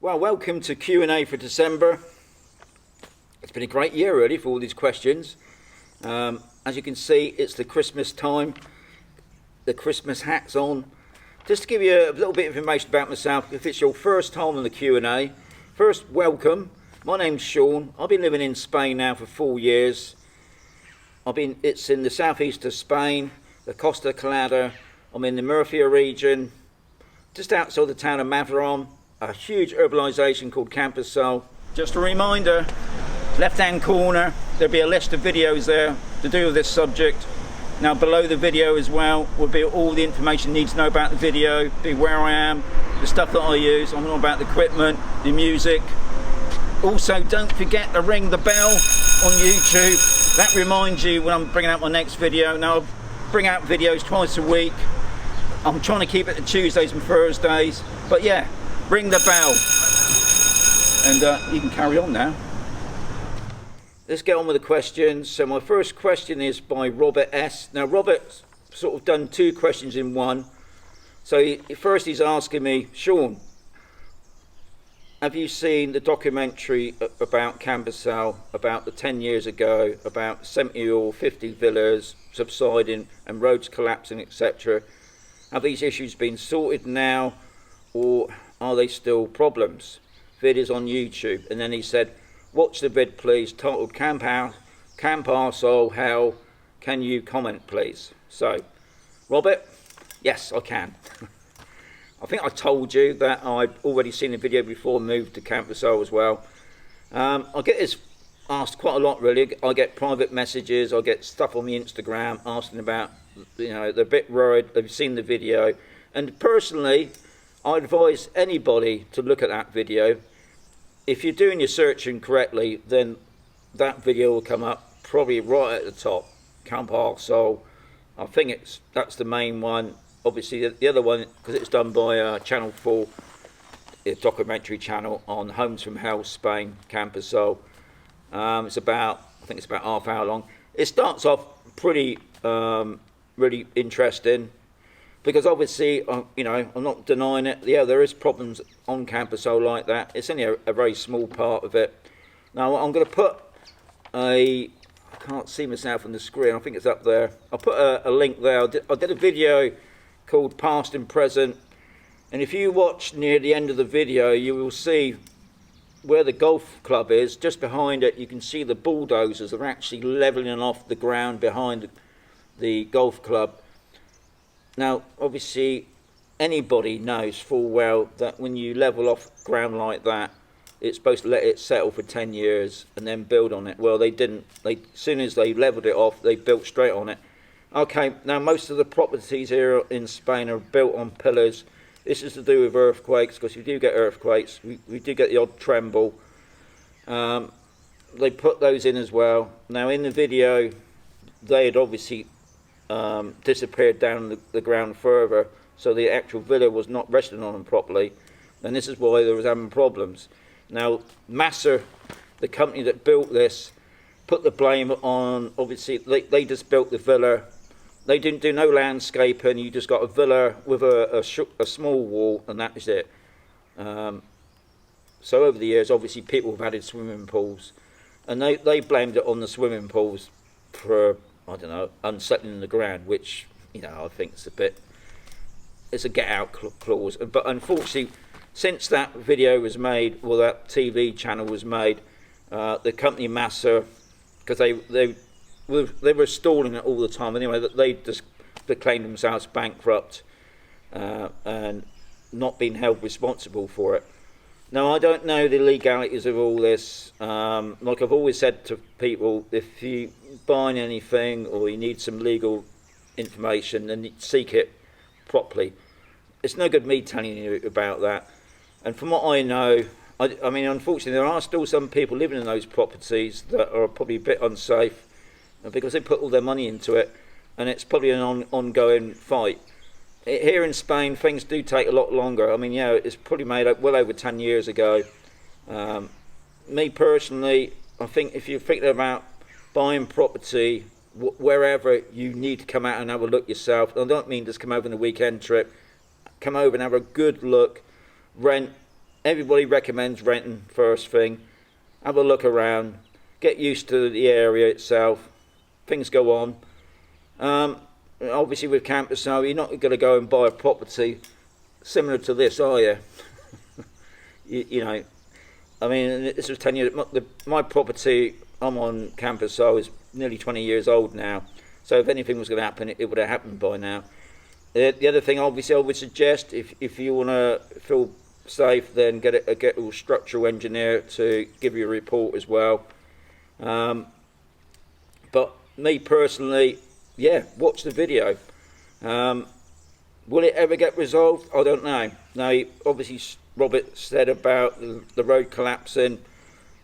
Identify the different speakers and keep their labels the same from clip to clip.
Speaker 1: Well, welcome to Q&A for December. It's been a great year really for all these questions. As you can see, it's the Christmas time, the Christmas hat's on. Just to give you a little bit of information about myself, if it's your first time on the Q&A, first, welcome. My name's Sean. I've been living in Spain now for 4 years. It's in the southeast of Spain, the Costa Calada. I'm in the Murcia region, just outside the town of Mazarrón, a huge urbanisation called Camposol. Just a reminder, left-hand corner, there'll be a list of videos there to do with this subject. Now below the video as well will be all the information you need to know about the video, be where I am, the stuff that I use. I'm all about the equipment, the music. Also, don't forget to ring the bell on YouTube. That reminds you when I'm bringing out my next video. Now I bring out videos twice a week. I'm trying to keep it to Tuesdays and Thursdays, but yeah, ring the bell. And you can carry on now. Let's get on with the questions. So my first question is by Robert S. Now Robert's sort of done 2 questions in one. So first he's asking me, Sean, have you seen the documentary about Camposol about the 10 years ago, about 70 or 50 villas subsiding and roads collapsing, etc.? Have these issues been sorted now, or are they still problems? Vid is on YouTube. And then he said, watch the vid please, titled Camposol Hell. Can you comment please? So, Robert, yes I can. I think I told you that I'd already seen the video before and moved to Camposol as well. I get this asked quite a lot really. I get private messages, I get stuff on the Instagram asking about, you know, they're a bit worried, they've seen the video. And personally, I advise anybody to look at that video. If you're doing your searching correctly, then that video will come up probably right at the top. Camposol, I think that's the main one. Obviously the other one, because it's done by Channel 4, a documentary channel on Homes from Hell, Spain, Camposol. It's about, I think it's about half hour long. It starts off pretty really interesting, because obviously, you know, I'm not denying it. Yeah, there is problems on Camposol like that. It's only a very small part of it. Now I'm going to put I can't see myself on the screen. I think it's up there. I'll put a link there. I did a video called Past and Present, and if you watch near the end of the video, you will see where the golf club is. Just behind it, you can see the bulldozers are actually levelling off the ground behind the golf club. Now, obviously, anybody knows full well that when you level off ground like that, it's supposed to let it settle for 10 years and then build on it. Well, they didn't. As soon as they leveled it off, they built straight on it. Okay, now most of the properties here in Spain are built on pillars. This is to do with earthquakes, because you do get earthquakes. We do get the odd tremble. They put those in as well. Now, in the video, they had obviously disappeared down the ground further, so the actual villa was not resting on them properly, and this is why there was having problems. Now Massa, the company that built this, put the blame on, obviously they just built the villa. They didn't do no landscaping. You just got a villa with a small wall, and that is it. So over the years, obviously people have added swimming pools, and they blamed it on the swimming pools for, I don't know, unsettling the ground, which, you know, I think it's a get out clause. But unfortunately, since that video was made, well, that TV channel was made, the company Massa, because they were stalling it all the time anyway, that they just proclaimed themselves bankrupt and not being held responsible for it. Now, I don't know the legalities of all this. Like I've always said to people, if you buying anything or you need some legal information, then seek it properly. It's no good me telling you about that. And from what I know, I mean, unfortunately, there are still some people living in those properties that are probably a bit unsafe, because they put all their money into it, and it's probably an ongoing fight. Here in Spain, things do take a lot longer. I mean, yeah, it's probably made up well over 10 years ago. Me personally, I think if you're thinking about buying property, wherever, you need to come out and have a look yourself. I don't mean just come over on a weekend trip. Come over and have a good look, rent, everybody recommends renting first thing. Have a look around, get used to the area itself. Things go on. Obviously with Camposol, you're not going to go and buy a property similar to this, are you? you know, I mean, this was 10 years. My property I'm on Camposol is nearly 20 years old now. So if anything was going to happen, it would have happened by now. The other thing, obviously, I would suggest, if you want to feel safe, then get a structural engineer to give you a report as well. But me personally, yeah, watch the video. Will it ever get resolved? I don't know. Now, obviously, Robert said about the road collapsing.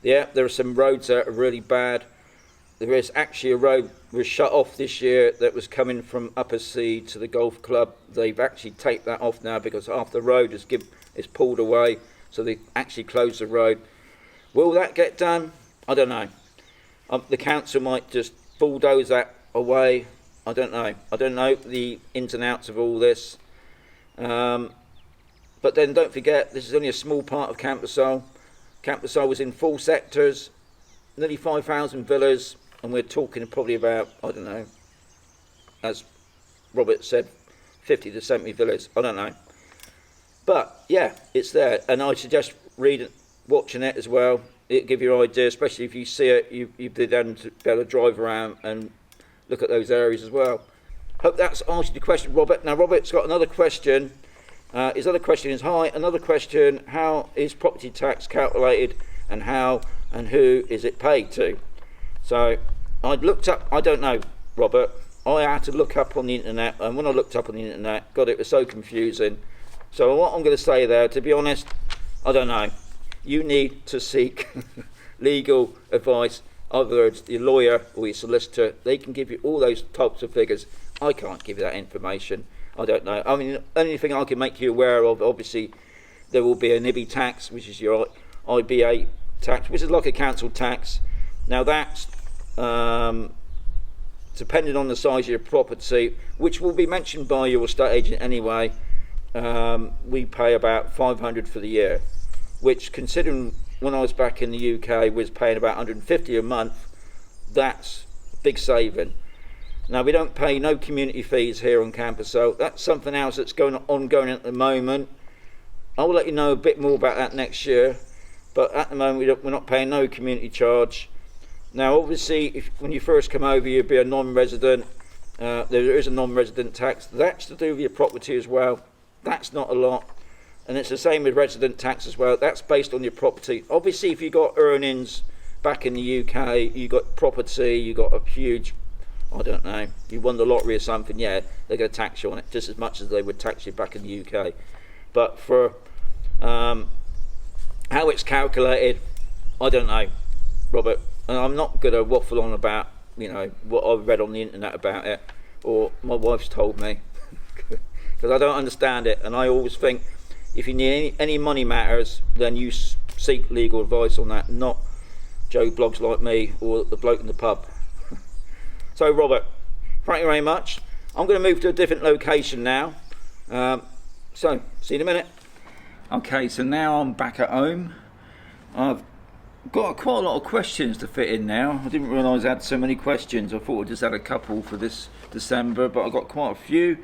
Speaker 1: Yeah, there are some roads that are really bad. There is actually a road was shut off this year that was coming from Upper Sea to the golf club. They've actually taken that off now because half the road is pulled away, so they actually closed the road. Will that get done? I don't know. The council might just bulldoze that away. I don't know. I don't know the ins and outs of all this. But then don't forget, this is only a small part of Camposol. Camposol was in 4 sectors, nearly 5,000 villas, and we're talking probably about, I don't know, as Robert said, 50 to 70 villas. I don't know. But yeah, it's there, and I suggest watching it as well. It'll give you an idea, especially if you see it, you'd be able to drive around and look at those areas as well. Hope that's answered your question, Robert. Now, Robert's got another question. His other question is, hi, another question, how is property tax calculated and how and who is it paid to? So I'd looked up, I don't know, Robert, I had to look up on the internet, and when I looked up on the internet, God, it was so confusing. So what I'm going to say there, to be honest, I don't know. You need to seek legal advice, either it's your lawyer or your solicitor. They can give you all those types of figures. I can't give you that information. I don't know. I mean, the only thing I can make you aware of, obviously, there will be an IBI tax, which is your IBA tax, which is like a council tax. Now that's depending on the size of your property, which will be mentioned by your estate agent anyway. We pay about 500 for the year, which, considering when I was back in the UK was paying about 150 a month, that's big saving. Now, we don't pay no community fees here on Camposol. That's something else that's ongoing at the moment. I will let you know a bit more about that next year, but at the moment we're not paying no community charge. Now, obviously, when you first come over, you'll be a non-resident. There is a non-resident tax. That's to do with your property as well. That's not a lot. And it's the same with resident tax as well. That's based on your property. Obviously, if you got earnings back in the UK, you got property, you got a huge, I don't know, you won the lottery or something, yeah, they're going to tax you on it just as much as they would tax you back in the UK. But for how it's calculated, I don't know, Robert. And I'm not going to waffle on about, you know, what I've read on the internet about it, or my wife's told me, because I don't understand it. And I always think, if you need any money matters, then you seek legal advice on that, not Joe Blogs like me or the bloke in the pub. So, Robert, thank you very much. I'm going to move to a different location now. So, see you in a minute. Okay, so now I'm back at home. I've got quite a lot of questions to fit in now. I didn't realise I had so many questions. I thought I just had a couple for this December, but I've got quite a few.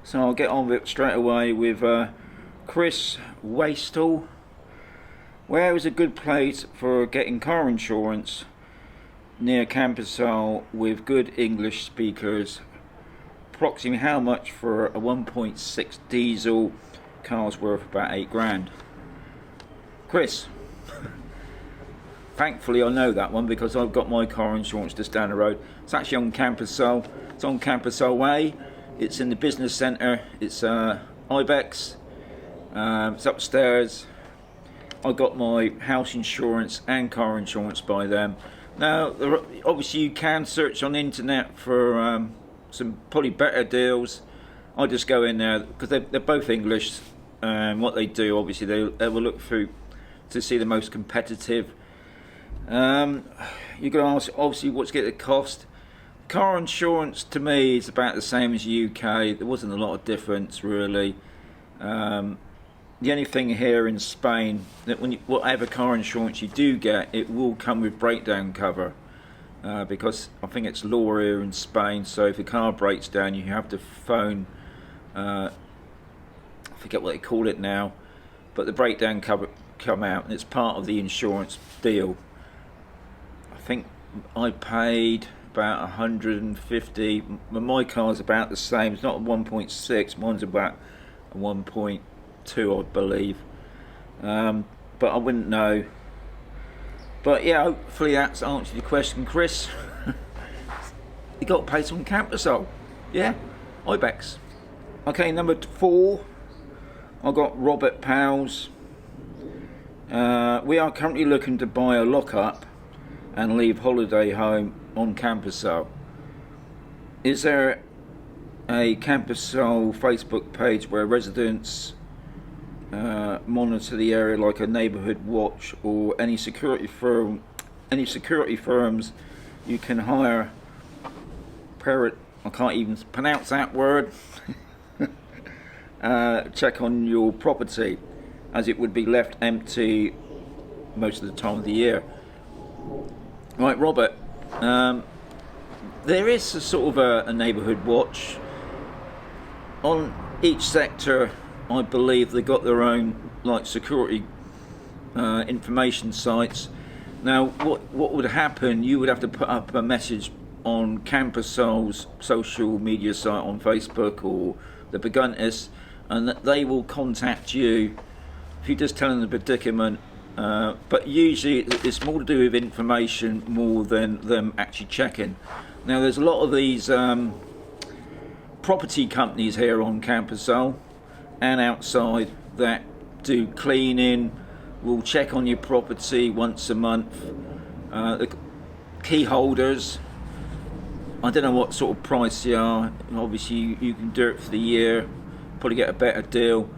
Speaker 1: So I'll get on with it straight away with Chris Wastel. Where is a good place for getting car insurance near Camposol with good English speakers? Approximately how much for a 1.6 diesel car's worth about £8,000? Chris, thankfully I know that one because I've got my car insurance just down the road. It's actually on Camposol. It's on Camposol Way. It's in the business centre. It's Ibex. It's upstairs. I got my house insurance and car insurance by them. Now, obviously you can search on the internet for some probably better deals. I just go in there because they're both English, and what they do, obviously they will look through to see the most competitive. You're going to ask, obviously, what's going to cost. Car insurance to me is about the same as UK. There wasn't a lot of difference really. the only thing here in Spain, that when whatever car insurance you do get, it will come with breakdown cover, because I think it's law here in Spain. So if the car breaks down, you have to phone, I forget what they call it now, but the breakdown cover come out, and it's part of the insurance deal. I think I paid about 150. My car's about the same. It's not a 1.6. Mine's about a 1.2, I believe. But I wouldn't know. But yeah, hopefully that's answered your question, Chris. You got to pay some Camposol. Yeah, Ibex. Okay, number 4. I got Robert Powell's. We are currently looking to buy a lock-up and leave holiday home on Camposol. Is there a Camposol Facebook page where residents monitor the area, like a neighbourhood watch, or any security firms you can hire? I can't even pronounce that word. Check on your property, as it would be left empty most of the time of the year. Right, Robert, there is a sort of a neighbourhood watch. On each sector, I believe they've got their own like security information sites. Now, what would happen, you would have to put up a message on Camposol's social media site on Facebook or the Beguntis, and they will contact you if you just tell them the predicament. But usually it's more to do with information more than them actually checking. Now, there's a lot of these property companies here on Camposol and outside that do cleaning, will check on your property once a month. The key holders, I don't know what sort of price they are. Obviously you can do it for the year, probably get a better deal.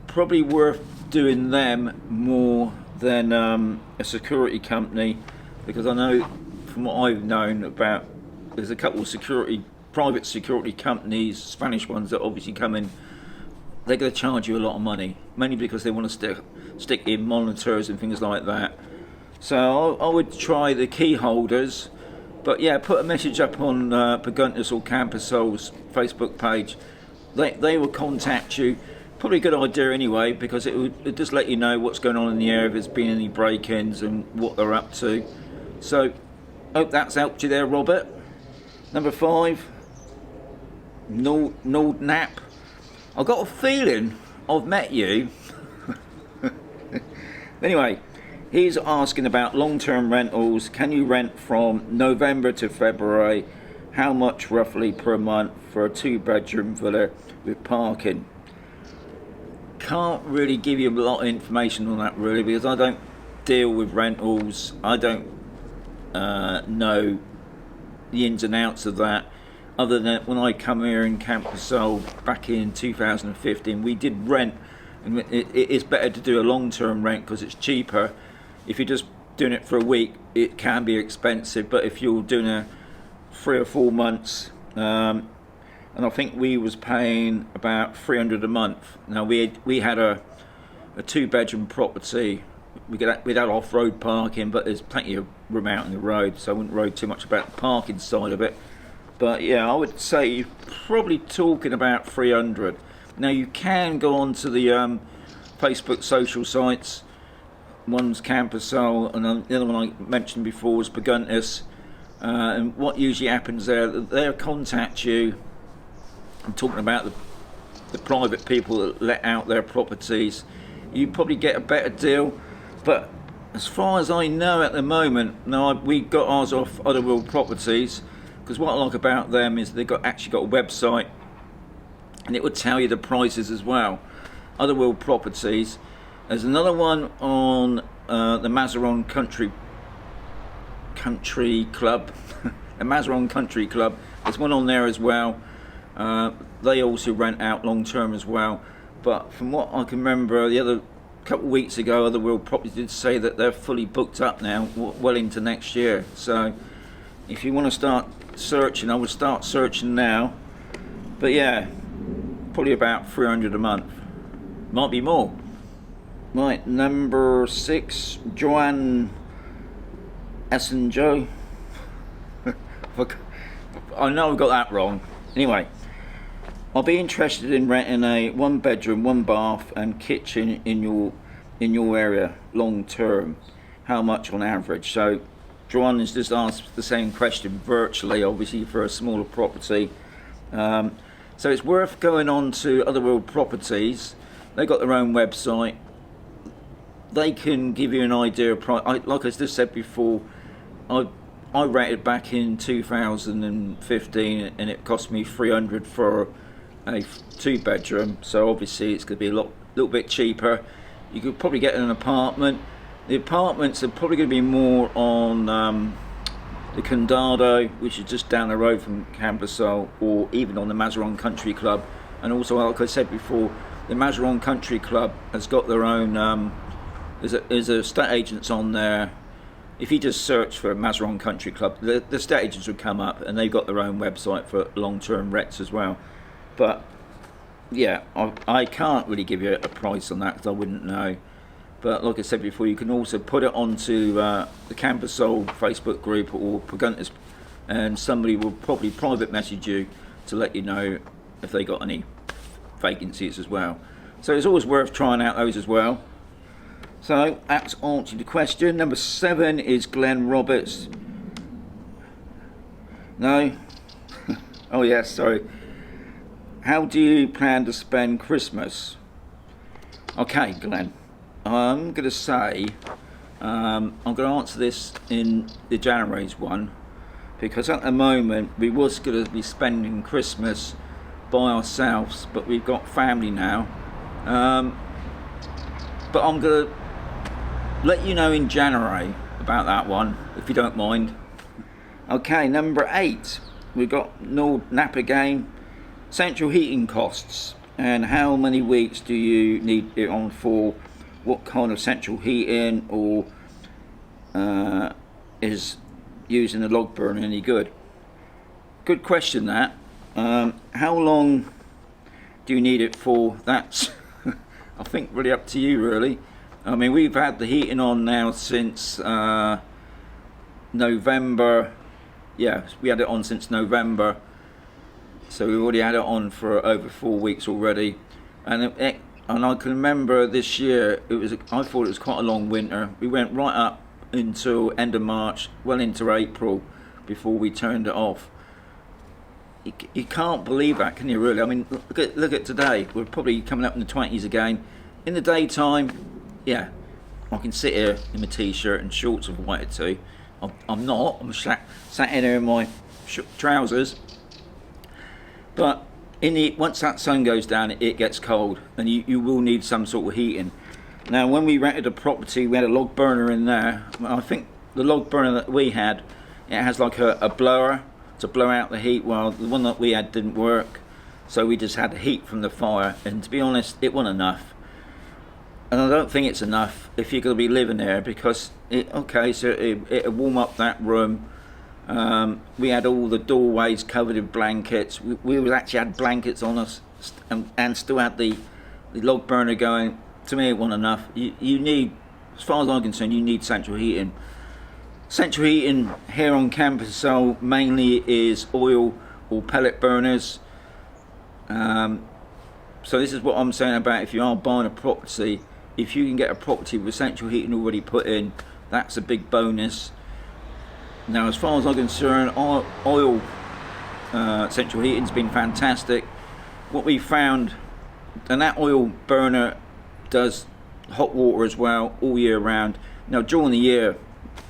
Speaker 1: Probably worth doing them more than a security company, because I know from what I've known about, there's a couple of private security companies, Spanish ones, that obviously come in. They're going to charge you a lot of money, mainly because they want to stick in monitors and things like that. So I would try the key holders. But yeah, put a message up on Beguntis or Camposol's Facebook page. They will contact you. Probably a good idea anyway, because it just let you know what's going on in the area, if there's been any break-ins and what they're up to. So, hope that's helped you there, Robert. Number 5, Nord Nap. I've got a feeling I've met you. Anyway, he's asking about long-term rentals. Can you rent from November to February? How much roughly per month for a 2-bedroom villa with parking? Can't really give you a lot of information on that, really, because I don't deal with rentals. I don't know the ins and outs of that, other than when I come here in Camposol back in 2015, we did rent, and it is better to do a long-term rent because it's cheaper. If you're just doing it for a week, it can be expensive, but if you're doing a 3 or 4 months, and I think we was paying about 300 a month. Now we had a 2-bedroom property. We'd had off-road parking, but there's plenty of room out in the road, so I wouldn't worry too much about the parking side of it. But yeah, I would say you're probably talking about 300. Now you can go on to the Facebook social sites. One's Camposol, and the other one I mentioned before was Beguntis. And what usually happens there, they'll contact you. I'm talking about the private people that let out their properties. You probably get a better deal, but as far as I know at the moment, now we got ours off Other World Properties, because what I like about them is they've actually got a website, and it would tell you the prices as well. Other World Properties. There's another one on the Mazarron Country Club, the Mazarron Country Club. There's one on there as well. They also rent out long term as well, but from what I can remember, the other couple of weeks ago, Other World Properties did say that they're fully booked up now, well into next year. So if you want to start searching, I would start searching now. But yeah, probably about 300 a month, Might be more. Right, number 6, Joanne Essenjo. I know I got that wrong. Anyway, I'll be interested in renting a 1-bedroom, 1-bath and kitchen in your area long term. How much on average? So Joanne has just asked the same question virtually, obviously for a smaller property. So it's worth going on to Other World Properties. They've got their own website. They can give you an idea of price. Like I just said before, I rented back in 2015 and it cost me $300 for a 2-bedroom. So obviously it's going to be a little bit cheaper. You could probably get an apartment. The apartments are probably going to be more on the Condado, which is just down the road from Camposol, or even on the Mazarrón Country Club. And also, like I said before, the Mazarrón Country Club has got their own. There's a estate agents on there. If you just search for Mazarrón Country Club, the estate agents would come up, and they've got their own website for long-term rents as well. But yeah, I can't really give you a price on that because I wouldn't know. But like I said before, you can also put it onto the Camposol Facebook group or Preguntas, and somebody will probably private message you to let you know if they got any vacancies as well. So it's always worth trying out those as well. So that's answered the question. Number 7 is Glenn Roberts. No? Oh yes, sorry. How do you plan to spend Christmas? Okay, Glenn. I'm going to say, I'm going to answer this in the January's one, because at the moment we was going to be spending Christmas by ourselves, but we've got family now. But I'm going to let you know in January about that one, if you don't mind. Okay, number 8, we've got no nap again. Central heating costs, and how many weeks do you need it on for? What kind of central heating, or is using a log burner any good? Good question that. How long do you need it for? That's I think really up to you really. I mean, we've had the heating on now since November. Yeah, we had it on since November, so we've already had it on for over 4 weeks already. And I can remember this year, I thought it was quite a long winter. We went right up until end of March, well into April, before we turned it off. You can't believe that, can you really? I mean, look at today. We're probably coming up in the 20s again. In the daytime, yeah, I can sit here in my t-shirt and shorts if I wanted to. I'm not. I'm sat in here in my trousers. But once that sun goes down, it gets cold, and you will need some sort of heating. Now, when we rented a property, we had a log burner in there. I think the log burner that we had, it has like a blower to blow out the heat. Well, the one that we had didn't work, so we just had the heat from the fire. And to be honest, it wasn't enough. And I don't think it's enough if you're going to be living there, because it'll warm up that room. We had all the doorways covered in blankets. We actually had blankets on us, and still had the log burner going. To me, it wasn't enough. You need, as far as I'm concerned, you need central heating. Central heating here on Camposol mainly is oil or pellet burners. So this is what I'm saying about if you are buying a property, if you can get a property with central heating already put in, that's a big bonus. Now, as far as I'm concerned, oil central heating's been fantastic. What we found, and that oil burner does hot water as well all year round. Now, during the year,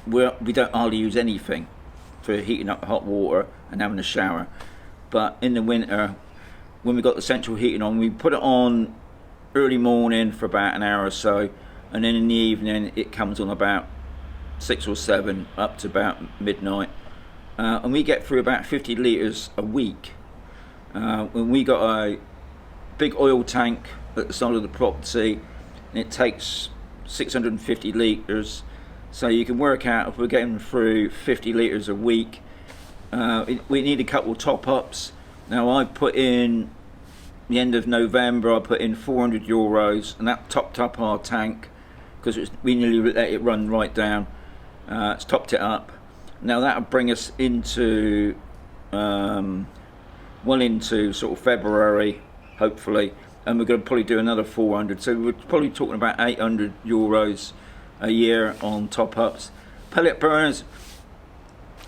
Speaker 1: we don't hardly use anything for heating up hot water and having a shower. But in the winter, when we got the central heating on, we put it on early morning for about an hour or so, and then in the evening it comes on about 6 or 7 up to about midnight, and we get through about 50 litres a week. When we got a big oil tank at the side of the property, and it takes 650 litres, so you can work out if we're getting through 50 litres a week. We need a couple of top-ups. Now, I put in the end of November, I put in €400, and that topped up our tank because we nearly let it run right down. It's topped it up. Now that'll bring us into well into sort of February, hopefully, and we're going to probably do another 400. So we're probably talking about €800 a year on top-ups. Pellet burners,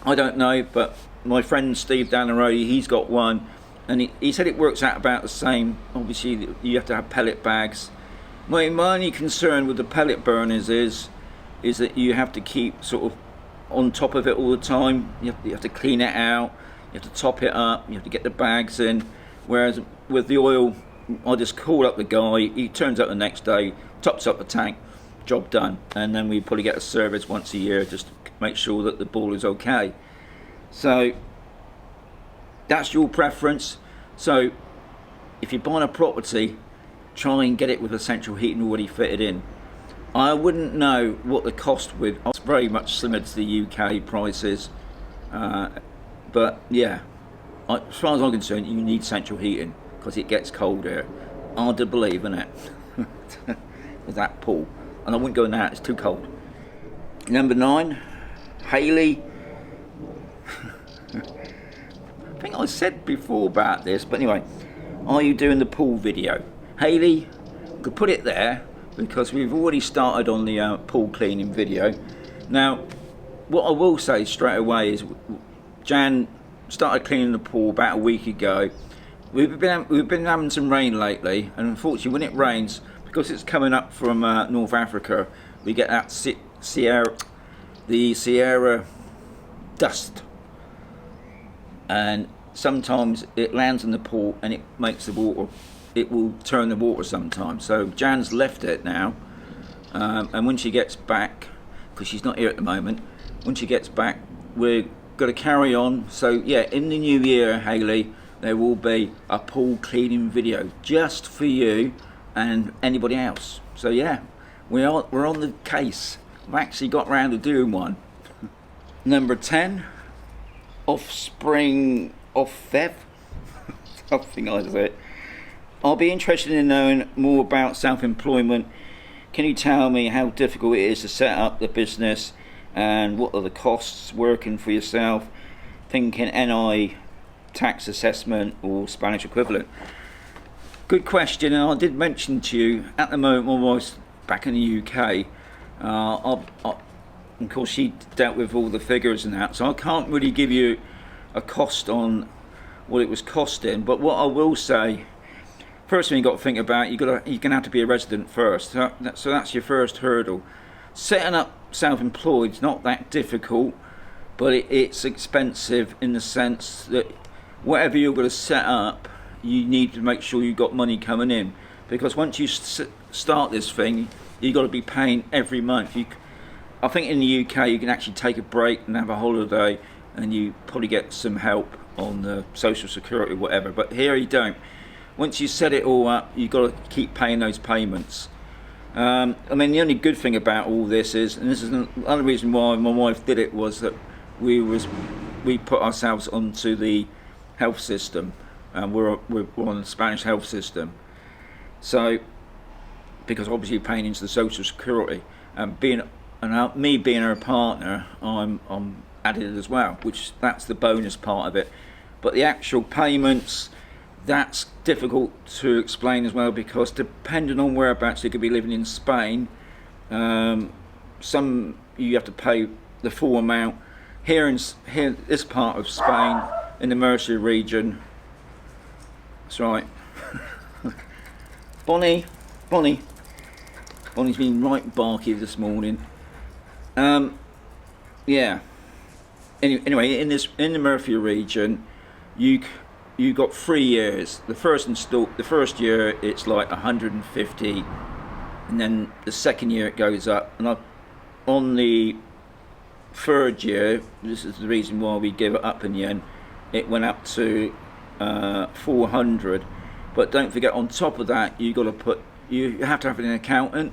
Speaker 1: I don't know, but my friend Steve down the road, he's got one, and he said it works out about the same. Obviously, you have to have pellet bags. My only concern with the pellet burners is that you have to keep sort of on top of it all the time. You have to clean it out, you have to top it up, you have to get the bags in. Whereas with the oil, I just call up the guy, he turns up the next day, tops up the tank, job done. And then we probably get a service once a year just to make sure that the ball is okay. So that's your preference. So if you're buying a property, try and get it with essential heating already fitted in. I wouldn't know what the cost would. It's very much similar to the UK prices, but yeah, as far as I'm concerned, you need central heating because it gets cold here. Hard to believe, isn't it? With that pool, and I wouldn't go in that. It's too cold. Number 9, Hayley. I think I said before about this, but anyway, are you doing the pool video? Hayley, we could put it there because we've already started on the pool cleaning video. Now, what I will say straight away is Jan started cleaning the pool about a week ago. We've been having some rain lately, and unfortunately when it rains, because it's coming up from North Africa, we get that Sierra dust, and sometimes it lands in the pool and it makes the water, it will turn the water sometimes. So Jan's left it now, and when she gets back, because she's not here at the moment, when she gets back we're going to carry on. So yeah, in the new year, Hayley, there will be a pool cleaning video just for you and anybody else. So yeah, we're on the case. I've actually got round to doing one. Number 10, offspring of Fev. Something like that. I'll be interested in knowing more about self-employment. Can you tell me how difficult it is to set up the business, and what are the costs working for yourself? Thinking NI, tax assessment or Spanish equivalent. Good question, and I did mention to you at the moment my wife's back in the UK. Of course, she dealt with all the figures and that, so I can't really give you a cost on what it was costing. But what I will say, first thing you've got to think about, you're going to have to be a resident first. So that's your first hurdle. Setting up self-employed is not that difficult, but it's expensive in the sense that whatever you're going to set up, you need to make sure you've got money coming in, because once you start this thing, you've got to be paying every month. I think in the UK you can actually take a break and have a holiday, and you probably get some help on the social security or whatever, but here you don't. Once you set it all up, you've got to keep paying those payments. I mean, the only good thing about all this is, and this is another reason why my wife did it, was that we put ourselves onto the health system, and we're on the Spanish health system. So, because obviously you're paying into the social security, and me being her partner, I'm added as well, which that's the bonus part of it. But the actual payments, that's difficult to explain as well, because depending on whereabouts you could be living in Spain, some you have to pay the full amount. Here in this part of Spain, in the Murcia region, that's right. Bonnie's been right barky this morning. Yeah. Anyway, in the Murcia region, you got 3 years. The first year it's like 150, and then the second year it goes up. And on the third year, this is the reason why we give it up in the end, it went up to 400. But don't forget, on top of that, you have to have an accountant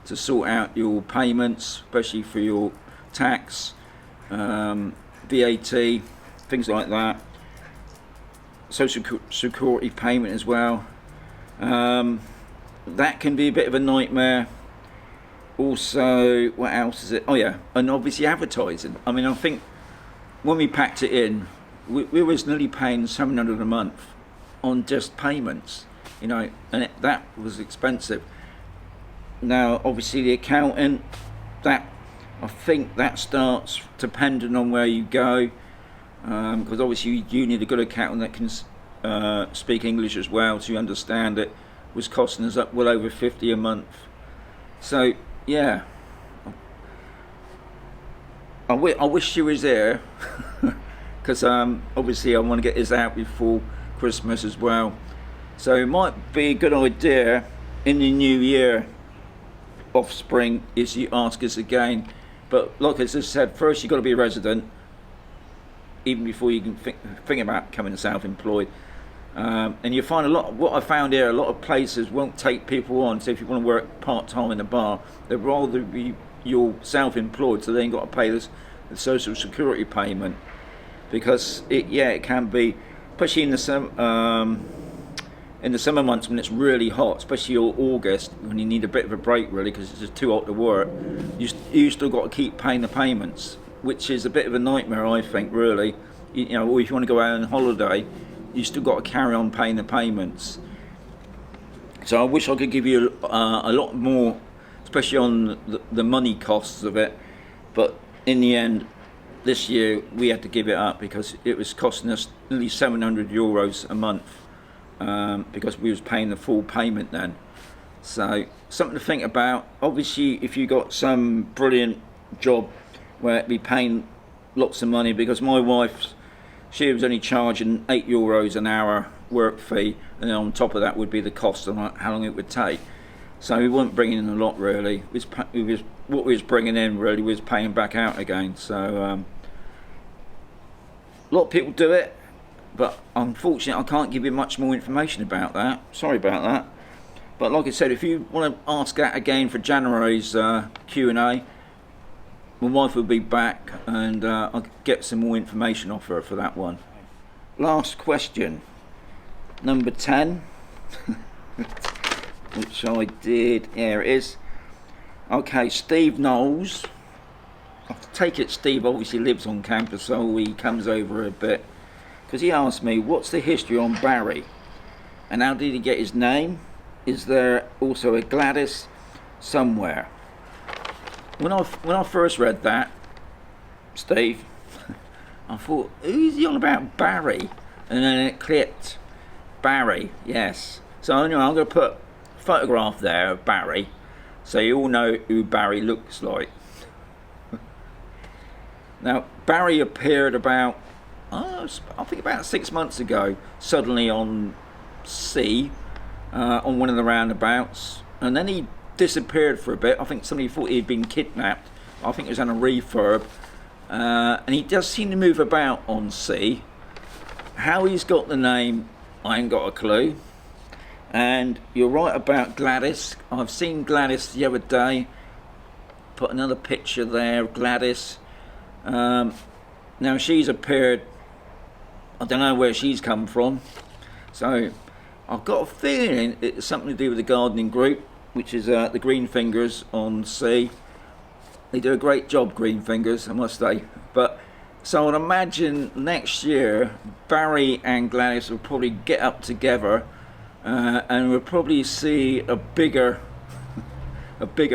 Speaker 1: to sort out your payments, especially for your tax, VAT, things like that. Social security payment as well. That can be a bit of a nightmare. Also, what else is it? Oh yeah, and obviously advertising. I mean, I think when we packed it in, we was nearly paying $700 a month on just payments, you know, and that was expensive. Now, obviously, the accountant, that I think that starts depending on where you go, because obviously you need a good accountant that can speak English as well, so you understand it. Was costing us up well over $50 a month. So yeah, I wish she was there, because obviously I want to get this out before Christmas as well. So it might be a good idea in the new year, offspring, is you ask us again. But like I just said, first you've got to be a resident, even before you can think about becoming self-employed. And you find what I found here, a lot of places won't take people on. So if you want to work part-time in a bar, they'd rather be you're self-employed, so they ain't got to pay the social security payment, because it can be, especially in the summer months when it's really hot, especially August, when you need a bit of a break really because it's just too hot to work. You still got to keep paying the payments, which is a bit of a nightmare, I think, really. You know, or if you want to go out on holiday, you still got to carry on paying the payments. So I wish I could give you a lot more, especially on the money costs of it, but in the end this year we had to give it up because it was costing us nearly €700 a month, because we was paying the full payment then. So something to think about. Obviously if you got some brilliant job where it'd be paying lots of money, because my wife, she was only charging €8 an hour work fee, and then on top of that would be the cost of how long it would take. So we weren't bringing in a lot really. What we was bringing in really was paying back out again. So a lot of people do it, but unfortunately I can't give you much more information about that. Sorry about that. But like I said, if you want to ask that again for January's Q&A, my wife will be back, and I'll get some more information off her for that one. Last question, number 10, which I did. Here it is. Okay, Steve Knowles. I take it Steve obviously lives on Camposol. He comes over a bit, because he asked me, what's the history on Barry, and how did he get his name? Is there also a Gladys somewhere? When I first read that, Steve, I thought, who's he on about Barry? And then it clicked, Barry, yes. So anyway, I'm going to put a photograph there of Barry, so you all know who Barry looks like. Now, Barry appeared about, I think about 6 months ago, suddenly on C, on one of the roundabouts, and then he disappeared for a bit. I think somebody thought he'd been kidnapped. I think it was on a refurb, and he does seem to move about on C. How he's got the name, I ain't got a clue. And you're right about Gladys. I've seen Gladys the other day. Put another picture there of Gladys. Now she's appeared, I don't know where she's come from, so I've got a feeling it's something to do with the gardening group, which is the Green Fingers on C. They do a great job, Green Fingers, I must say. But so I'd imagine next year Barry and Gladys will probably get up together, and we'll probably see a bigger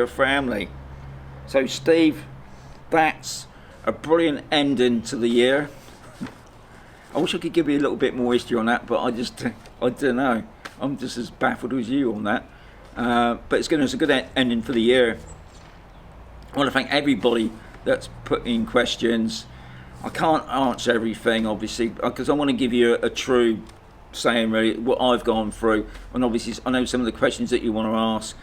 Speaker 1: family. So Steve, that's a brilliant ending to the year. I wish I could give you a little bit more history on that, but I don't know. I'm just as baffled as you on that. But it's going to be a good ending for the year. I want to thank everybody that's put in questions. I can't answer everything, obviously, because I want to give you a true saying, really, what I've gone through. And obviously, I know some of the questions that you want to ask,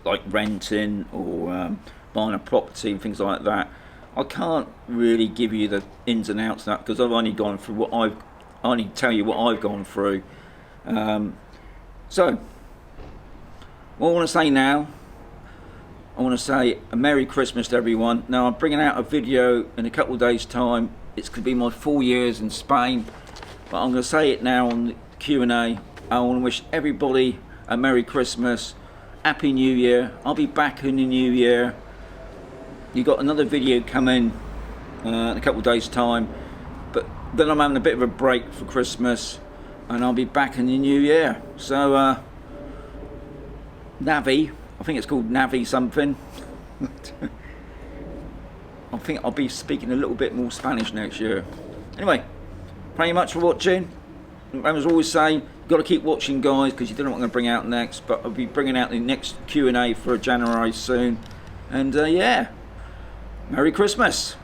Speaker 1: like renting or buying a property and things like that. I can't really give you the ins and outs of that, because I've only gone through I only tell you what I've gone through. So, what I want to say now, I want to say a Merry Christmas to everyone. Now I'm bringing out a video in a couple of days time. It's going to be my 4 years in Spain, but I'm going to say it now on the Q&A. I want to wish everybody a Merry Christmas, Happy New Year. I'll be back in the new year. You got another video coming in a couple of days' time, but then I'm having a bit of a break for Christmas, and I'll be back in the new year. So Navi, I think it's called Navi something. I think I'll be speaking a little bit more Spanish next year. Anyway, thank you much for watching. As always saying, you've got to keep watching, guys, because you don't know what I'm going to bring out next, but I'll be bringing out the next Q&A for January soon. And yeah, Merry Christmas.